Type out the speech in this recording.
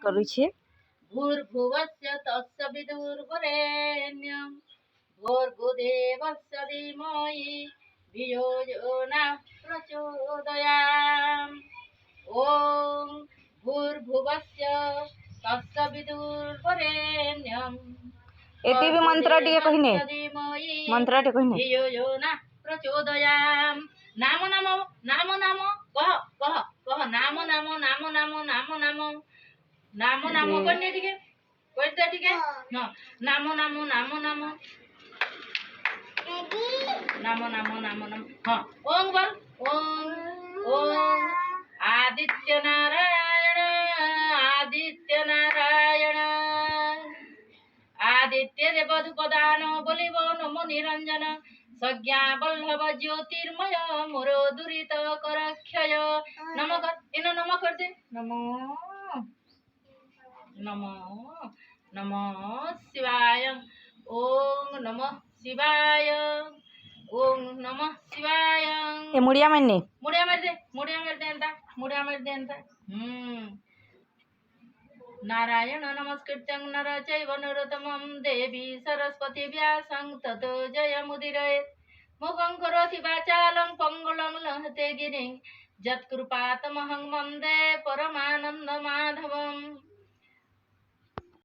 करू छे। भूर्भुवस्य तत्सवितुर्वरेण्यं भर्गोदेवस्य धीमहि धियो यो नः प्रचोदयात्। ओम भूर्भुवस्य तत्सवितुर्वरेण्यं एटी भी मंत्र टिके कहिने मंत्र टिके कहिने धियो यो नः प्रचोदयात्। नाम नाम नाम नाम कह कह कह नाम नाम नाम नाम नाम नाम नाम नाम कन्ने टिके कोइते टिके न नाम नाम नाम नाम नाम नाम नाम नाम हां ओम बोल ओम ओम आदित्य नारायण आदित्य नारायण आदित्य देवदुपदान बोलिबो नमो निरंजन सज्ञा वल्लभ ज्योतिर्मय मोरो दुरित करक्षय नम कर इन नम कर दे नमो नमो नमो शिवाय ओम नमः शिवाय ओम नमः शिवाय ए मुड़िया मार दे मुड़िया मार दे मुड़िया मार दे नारायण नमस्कृत्यं नर चैव नरोत्तमं देवी सरस्वती व्यासं ततो जयमुदीरयेत् मुखं करोति वाचालं पङ्गुलं लहते गिरिं यत्कृपातमहं वन्दे परमानन्दमाधवम्।